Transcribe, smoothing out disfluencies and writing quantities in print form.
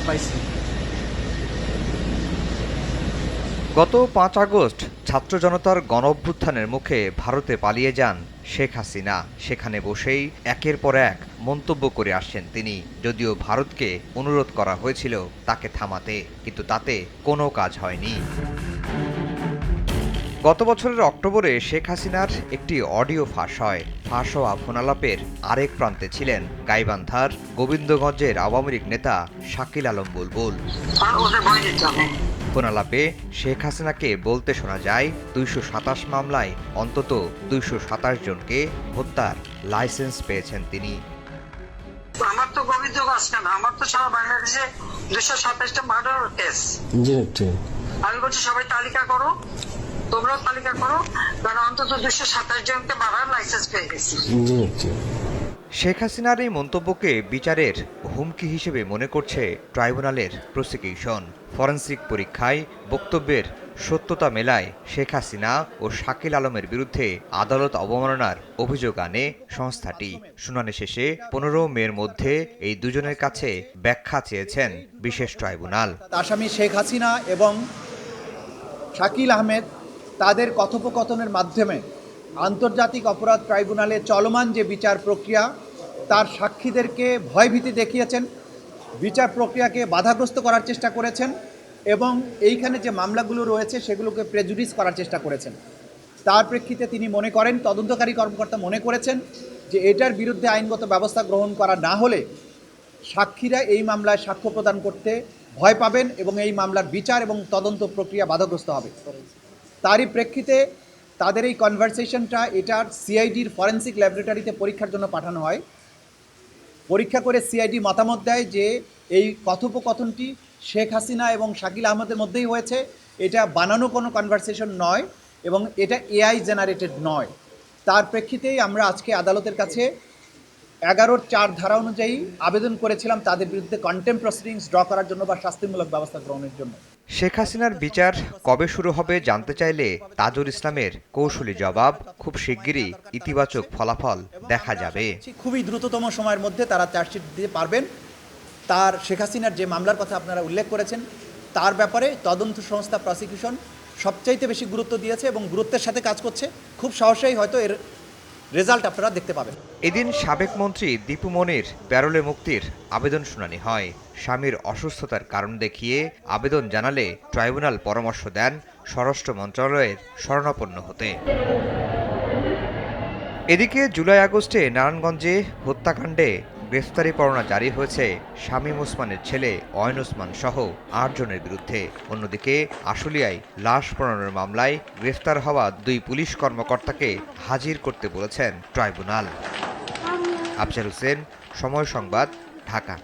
পাইছি। গত ৫ আগস্ট ছাত্র জনতার গণঅভ্যুত্থানের মুখে ভারতে পালিয়ে যান শেখ হাসিনা। সেখানে বসেই একের পর এক মন্তব্য করে আসছেন তিনি। যদিও ভারতকে অনুরোধ করা হয়েছিল তাকে থামাতে, কিন্তু তাতে কোনো কাজ হয়নি। গত বছরের অক্টোবরে শেখ হাসিনার একটি অডিও ফাঁস হয়। ফাঁস হওয়া ফোনালাপের আরেক প্রান্তে ছিলেন গাইবান্ধার গোবিন্দগঞ্জের আওয়ামী লীগ নেতা শাকিল আলম বুলবুল। ফোনালাপে শেখ হাসিনাকে বলতে শোনা যায় ২২৭ মামলায় অন্তত ২২৭ জনকে হত্যার লাইসেন্স পেয়েছেন তিনি। আমার তো গোবিন্দগঞ্জ কেন, আমার তো সারা বাংলাদেশে ২২৭টা মার্ডার কেস। আমি বলছি সবাই তালিকা করো, তোমরাও তালিকা করো, কারণ অন্তত ২২৭ জনকে মারার লাইসেন্স পেয়ে গেছি। শেখ হাসিনার এই মন্তব্যকে বিচারের হুমকি হিসেবে মনে করছে ট্রাইব্যুনালের প্রসিকিউশন। ফরেনসিক পরীক্ষায় বক্তব্যের সত্যতা মেলায় শেখ হাসিনা ও শাকিল আলমের বিরুদ্ধে আদালত অবমাননার অভিযোগ আনে সংস্থাটি। শুনানি শেষে ১৫ মের মধ্যে এই দুজনের কাছে ব্যাখ্যা চেয়েছেন বিশেষ ট্রাইব্যুনাল। আসামি শেখ হাসিনা এবং শাকিল আহমেদ তাদের কথোপকথনের মাধ্যমে আন্তর্জাতিক অপরাধ ট্রাইব্যুনালে চলমান যে বিচার প্রক্রিয়া তার সাক্ষীদেরকে ভয়ভীতি দেখিয়েছেন, বিচার প্রক্রিয়াকে বাধাগ্রস্ত করার চেষ্টা করেছেন এবং এইখানে যে মামলাগুলো রয়েছে সেগুলোকে প্রেজুডিস করার চেষ্টা করেছেন। তার প্রেক্ষিতে তিনি মনে করেন, তদন্তকারী কর্মকর্তা মনে করেছেন যে এটার বিরুদ্ধে আইনগত ব্যবস্থা গ্রহণ করা না হলে সাক্ষীরা এই মামলায় সাক্ষ্য প্রদান করতে ভয় পাবেন এবং এই মামলার বিচার এবং তদন্ত প্রক্রিয়া বাধাগ্রস্ত হবে। তারই প্রেক্ষিতে তাদের এই কনভারসেশনটা এটার সিআইডির ফরেনসিক ল্যাবরেটরিতে পরীক্ষার জন্য পাঠানো হয়। পরীক্ষা করে সিআইডি মতামত দেয় যে এই কথোপকথনটি শেখ হাসিনা এবং শাকিল আহমেদের মধ্যেই হয়েছে, এটা বানানো কোনো কনভারসেশন নয় এবং এটা এআই জেনারেটেড নয়। তার প্রেক্ষিতেই আমরা আজকে আদালতের কাছে ১১-৪ ধারা অনুযায়ী আবেদন করেছিলাম তাদের বিরুদ্ধে কন্টেম্প প্রসিডিংস ড্র করার জন্য বা শাস্তিমূলক ব্যবস্থা গ্রহণের জন্য। শেখ হাসিনার বিচার কবে শুরু হবে জানতে চাইলে তাজুল ইসলামের কৌশলী জবাব, খুব শিগগিরই ইতিবাচক ফলাফল দেখা যাবে। খুবই দ্রুততম সময়ের মধ্যে তারা চার্জশিট দিতে পারবেন। তার শেখ হাসিনার যে মামলার কথা আপনারা উল্লেখ করেছেন তার ব্যাপারে তদন্ত সংস্থা প্রসিকিউশন সবচাইতে বেশি গুরুত্ব দিয়েছে এবং গুরুত্বের সাথে কাজ করছে। খুব সহসাই হয়তো এর রেজাল্ট আপনারা দেখতে পাবেন। এদিন সাবেক মন্ত্রী দীপু মনির প্যারোলে মুক্তির আবেদন শুনানি হয়। স্বামীর অসুস্থতার কারণ দেখিয়ে আবেদন জানালে ট্রাইব্যুনাল পরামর্শ দেন স্বরাষ্ট্র মন্ত্রণালয়ের শরণাপন্ন হতে। এদিকে জুলাই আগস্টে নারায়ণগঞ্জে হত্যাকাণ্ডে গ্রেফতারি পরোয়ানা জারি হয়েছে শামীম ওসমানের ছেলে অয়ন ওসমান সহ ৮ জনের বিরুদ্ধে। অন্যদিকে আশুলিয়ায় লাশ পোড়ানোর মামলায় গ্রেফতার হওয়া ২ পুলিশ কর্মকর্তাকে হাজির করতে বলেছেন ট্রাইব্যুনাল। আফজাল হোসেন, সময় সংবাদ, ঢাকা।